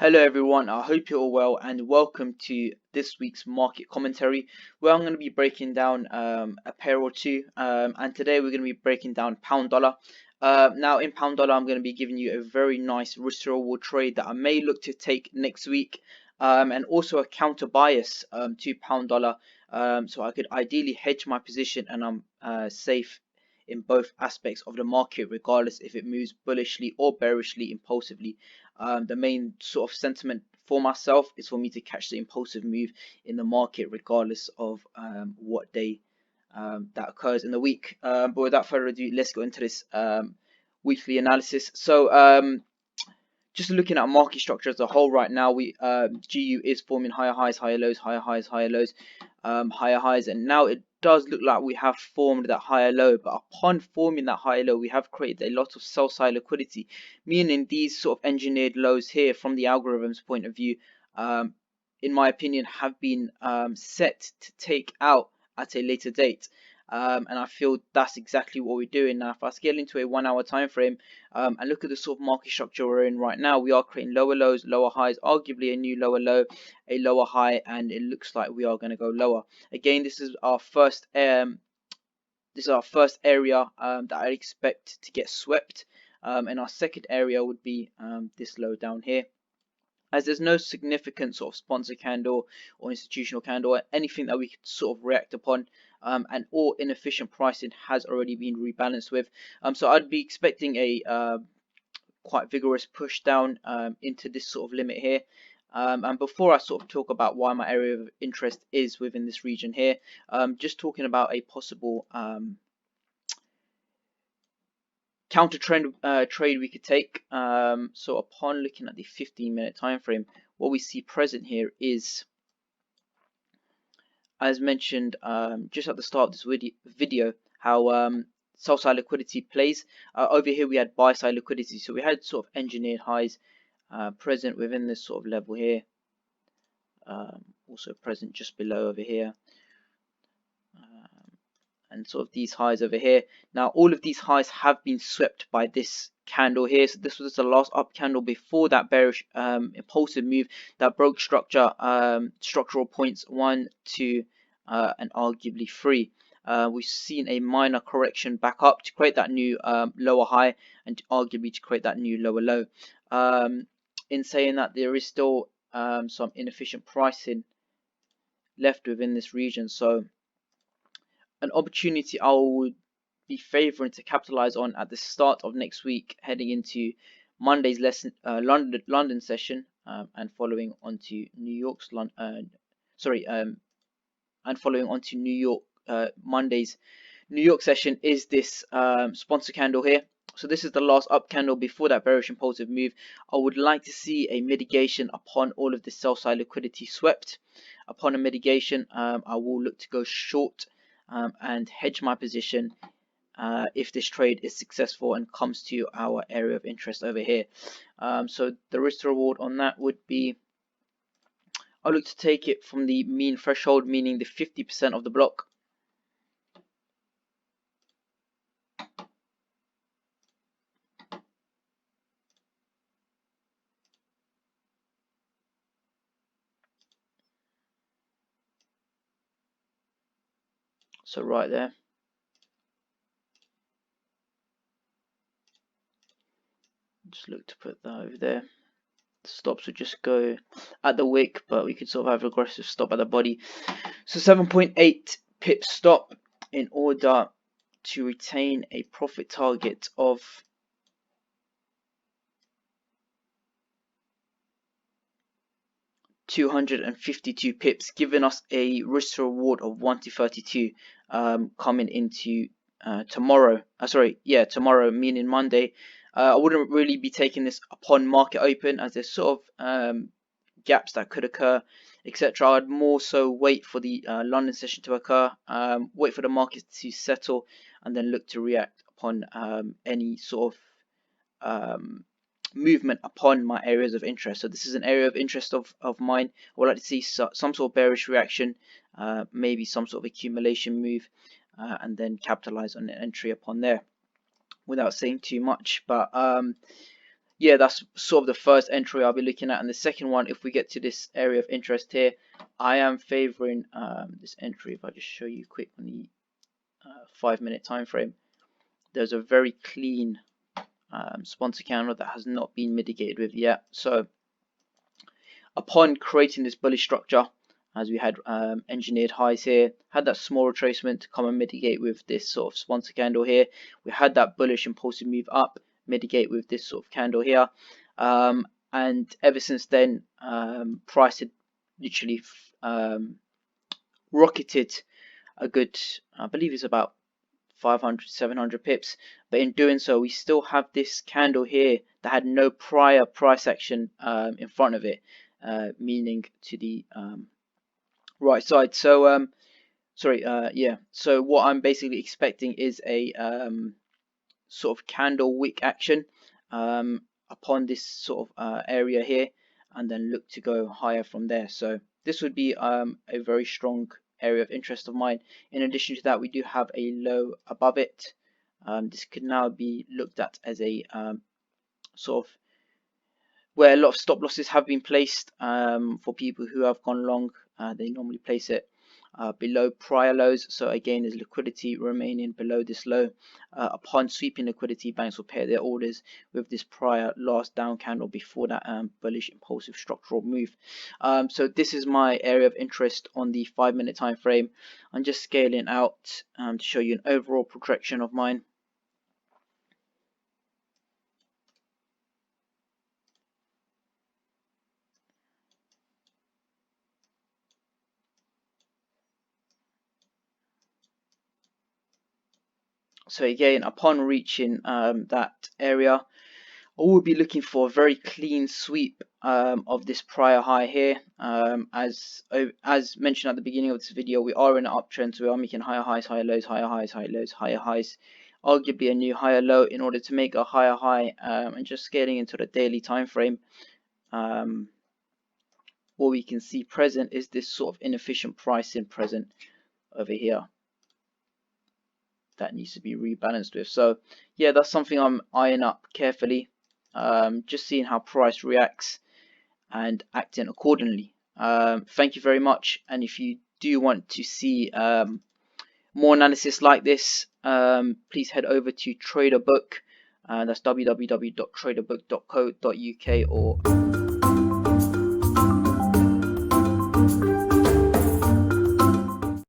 Hello everyone, I hope you're all well and welcome to this week's market commentary where I'm going to be breaking down a pair or two and today we're going to be breaking down pound dollar. Now in pound dollar I'm going to be giving you a very nice risk to reward trade that I may look to take next week and also a counter bias to pound dollar so I could ideally hedge my position and I'm safe in both aspects of the market regardless if it moves bullishly or bearishly impulsively. The main sort of sentiment for myself is for me to catch the impulsive move in the market regardless of what day that occurs in the week. But without further ado, let's go into this weekly analysis. So just looking at market structure as a whole right now, GU is forming higher highs, higher lows, higher highs, higher lows, higher highs, and now it does look like we have formed that higher low. But upon forming that higher low, we have created a lot of sell side liquidity, meaning these sort of engineered lows here from the algorithm's point of view, in my opinion, have been set to take out at a later date. And I feel that's exactly what we're doing now. If I scale into a 1 hour time frame and look at the sort of market structure we're in right now, we are creating lower lows, lower highs, arguably a new lower low, a lower high, and it looks like we are going to go lower. Again, this is our first area that I expect to get swept, and our second area would be this low down here. As there's no significant sort of sponsor candle or institutional candle or anything that we could sort of react upon, and all inefficient pricing has already been rebalanced with. So I'd be expecting a quite vigorous push down into this sort of limit here. And before I sort of talk about why my area of interest is within this region here, just talking about a possible counter trend trade we could take. So upon looking at the 15-minute time frame, what we see present here is, as mentioned just at the start of this video, how sell side liquidity plays. Over here we had buy side liquidity, so we had sort of engineered highs present within this sort of level here, also present just below over here, and sort of these highs over here. Now all of these highs have been swept by this candle here. So this was the last up candle before that bearish impulsive move that broke structural points 1, 2 and arguably 3. We've seen a minor correction back up to create that new lower high and arguably to create that new lower low. In saying that, there is still some inefficient pricing left within this region, so an opportunity I would be favoring to capitalize on at the start of next week, heading into Monday's London session, and following on to New York's and following on to New York Monday's New York session, is this sponsor candle here. So this is the last up candle before that bearish impulsive move. I would like to see a mitigation upon all of this sell side liquidity swept. Upon a mitigation, I will look to go short and hedge my position if this trade is successful and comes to our area of interest over here. So the risk to reward on that would be, I look to take it from the mean threshold, meaning the 50% of the block. So right there. Just look to put that over there. The stops would just go at the wick, but we could sort of have aggressive stop at the body. So 7.8 pip stop in order to retain a profit target of 252 pips, giving us a risk to reward of 1 to 32 coming into tomorrow. Tomorrow, meaning Monday. I wouldn't really be taking this upon market open, as there's sort of gaps that could occur, etc. I'd more so wait for the London session to occur, wait for the market to settle, and then look to react upon any sort of movement upon my areas of interest. So this is an area of interest of mine. I would like to see some sort of bearish reaction, maybe some sort of accumulation move, and then capitalize on an entry upon there without saying too much. But yeah, that's sort of the first entry I'll be looking at. And the second one, if we get to this area of interest here, I am favoring this entry. If I just show you quick on the 5-minute time frame, there's a very clean sponsor candle that has not been mitigated with yet. So upon creating this bullish structure, as we had engineered highs here, had that small retracement to come and mitigate with this sort of sponsor candle here. We had that bullish impulsive move up, mitigate with this sort of candle here, and ever since then, price had literally rocketed a good, I believe it's about 500, 700 pips, but in doing so, we still have this candle here that had no prior price action in front of it, meaning to the right side. So yeah, so what I'm basically expecting is a sort of candle wick action upon this sort of area here, and then look to go higher from there. So this would be a very strong area of interest of mine. In addition to that, we do have a low above it. This could now be looked at as a sort of where a lot of stop losses have been placed for people who have gone long. They normally place it below prior lows. So again, there's liquidity remaining below this low. Upon sweeping liquidity, banks will pair their orders with this prior last down candle before that bullish impulsive structural move. So this is my area of interest on the 5-minute time frame. I'm just scaling out to show you an overall projection of mine. So again, upon reaching that area, I will be looking for a very clean sweep of this prior high here. As mentioned at the beginning of this video, we are in an uptrend, so we are making higher highs, higher lows, higher highs, higher lows, higher highs. Arguably a new higher low in order to make a higher high, and just scaling into the daily time frame. What we can see present is this sort of inefficient pricing present over here that needs to be rebalanced with. So yeah, that's something I'm eyeing up carefully, just seeing how price reacts and acting accordingly. Thank you very much, and if you do want to see more analysis like this, please head over to Traderbook, that's www.traderbook.co.uk, or